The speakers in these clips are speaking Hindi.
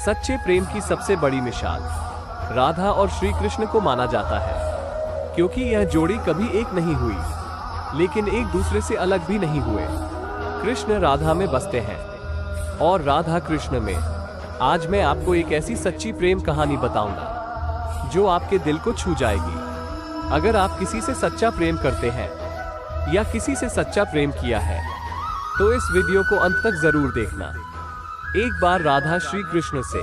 सच्चे प्रेम की सबसे बड़ी मिसाल राधा और श्री कृष्ण को माना जाता है, क्योंकि यह जोड़ी कभी एक नहीं हुई, लेकिन एक दूसरे से अलग भी नहीं हुए। कृष्ण राधा में बसते हैं और राधा कृष्ण में। आज मैं आपको एक ऐसी सच्ची प्रेम कहानी बताऊंगा जो आपके दिल को छू जाएगी। अगर आप किसी से सच्चा प्रेम करते हैं या किसी से सच्चा प्रेम किया है तो इस वीडियो को अंत तक जरूर देखना। एक बार राधा श्री कृष्ण से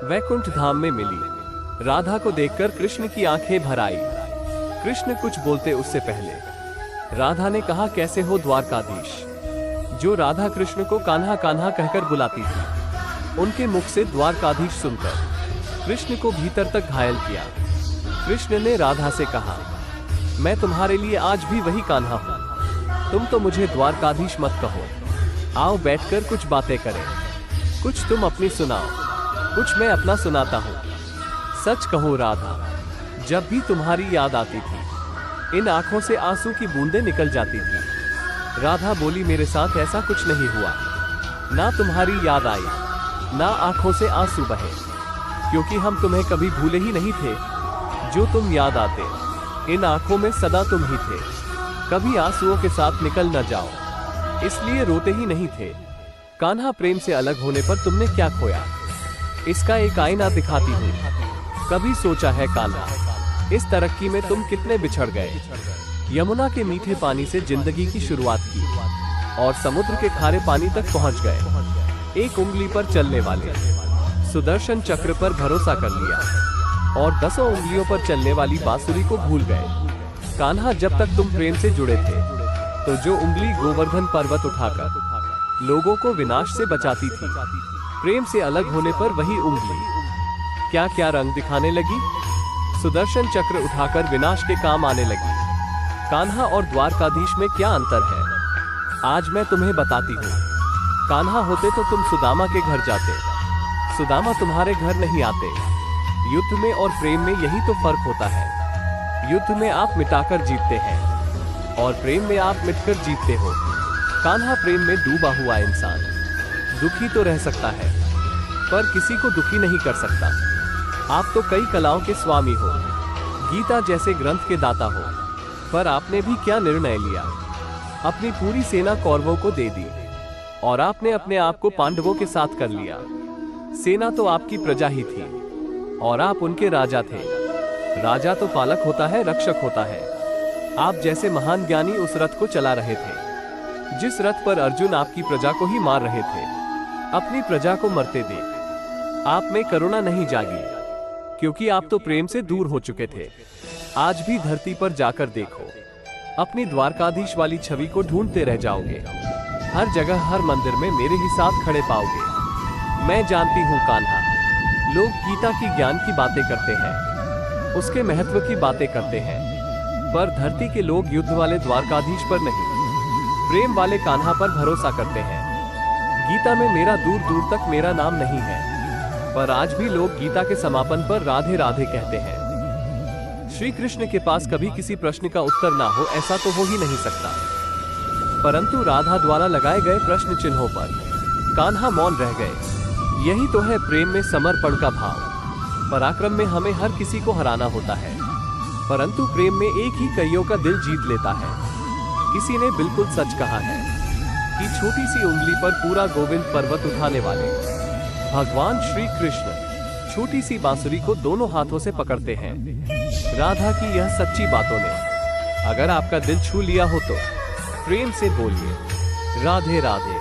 वैकुंठ धाम में मिली। राधा को देखकर कृष्ण की आंखें भर आई। कृष्ण कुछ बोलते उससे पहले राधा ने कहा, कैसे हो द्वारकाधीश? जो राधा कृष्ण को कान्हा कान्हा कहकर बुलाती थी, उनके मुख से द्वारकाधीश सुनकर कृष्ण को भीतर तक घायल किया। कृष्ण ने राधा से कहा, मैं तुम्हारे लिए आज भी वही कान्हा हूं। तुम तो मुझे द्वारकाधीश मत कहो। आओ बैठकर कुछ बातें करें। कुछ तुम अपनी सुनाओ, कुछ मैं अपना सुनाता हूँ। सच कहो राधा, जब भी तुम्हारी याद आती थी, इन आंखों से आंसू की बूंदें निकल जाती थी। राधा बोली, मेरे साथ ऐसा कुछ नहीं हुआ। ना तुम्हारी याद आई, ना आंखों से आंसू बहे, क्योंकि हम तुम्हें कभी भूले ही नहीं थे। जो तुम याद आते, इन आंखों में सदा तुम ही थे। कभी आंसुओं के साथ निकल न जाओ, इसलिए रोते ही नहीं थे। कान्हा, प्रेम से अलग होने पर तुमने क्या खोया, इसका एक आईना दिखाती हूँ। कभी सोचा है कान्हा, इस तरक्की में तुम कितने बिछड़ गए। यमुना के मीठे पानी से जिंदगी की शुरुआत की और समुद्र के खारे पानी तक पहुंच गए। एक उंगली पर चलने वाले सुदर्शन चक्र पर भरोसा कर लिया और 10 उंगलियों पर चलने वाली बांसुरी को भूल गए। कान्हा, जब तक तुम प्रेम से जुड़े थे तो जो उंगली गोवर्धन पर्वत उठाकर लोगों को विनाश से बचाती थी, प्रेम से अलग होने पर वही उंगली क्या क्या रंग दिखाने लगी। सुदर्शन चक्र उठाकर विनाश के काम आने लगी। कान्हा और द्वारकाधीश में क्या अंतर है, आज मैं तुम्हें बताती हूँ। कान्हा होते तो तुम सुदामा के घर जाते, सुदामा तुम्हारे घर नहीं आते। युद्ध में और प्रेम में यही तो फर्क होता है। युद्ध में आप मिटाकर जीतते हैं और प्रेम में आप मिटकर जीतते हो। कान्हा प्रेम में डूबा हुआ इंसान दुखी तो रह सकता है, पर किसी को दुखी नहीं कर सकता। आप तो कई कलाओं के स्वामी हो, गीता जैसे ग्रंथ के दाता हो, पर आपने भी क्या निर्णय लिया। अपनी पूरी सेना कौरवों को दे दी और आपने अपने आप को पांडवों के साथ कर लिया। सेना तो आपकी प्रजा ही थी और आप उनके राजा थे। राजा तो पालक होता है, रक्षक होता है। आप जैसे महान ज्ञानी उस रथ को चला रहे थे जिस रथ पर अर्जुन आपकी प्रजा को ही मार रहे थे। अपनी प्रजा को मरते देख आप में करुणा नहीं जागी, क्योंकि आप तो प्रेम से दूर हो चुके थे। आज भी धरती पर जाकर देखो, अपनी द्वारकाधीश वाली छवि को ढूंढते रह जाओगे। हर जगह, हर मंदिर में मेरे ही साथ खड़े पाओगे। मैं जानती हूँ कान्हा, लोग गीता की ज्ञान की बातें करते हैं, उसके महत्व की बातें करते हैं, पर धरती के लोग युद्ध वाले द्वारकाधीश पर नहीं, प्रेम वाले कान्हा पर भरोसा करते हैं। गीता में मेरा दूर दूर तक मेरा नाम नहीं है, पर आज भी लोग गीता के समापन पर राधे राधे कहते हैं। श्री कृष्ण के पास कभी किसी प्रश्न का उत्तर ना हो, ऐसा तो हो ही नहीं सकता, परंतु राधा द्वारा लगाए गए प्रश्न चिन्हों पर कान्हा मौन रह गए। यही तो है प्रेम में समर्पण का भाव। पराक्रम में हमें हर किसी को हराना होता है, परंतु प्रेम में एक ही कईयों का दिल जीत लेता है। किसी ने बिल्कुल सच कहा है कि छोटी सी उंगली पर पूरा गोविंद पर्वत उठाने वाले भगवान श्री कृष्ण छोटी सी बांसुरी को दोनों हाथों से पकड़ते हैं। राधा की यह सच्ची बातों ने अगर आपका दिल छू लिया हो तो प्रेम से बोलिए, राधे राधे।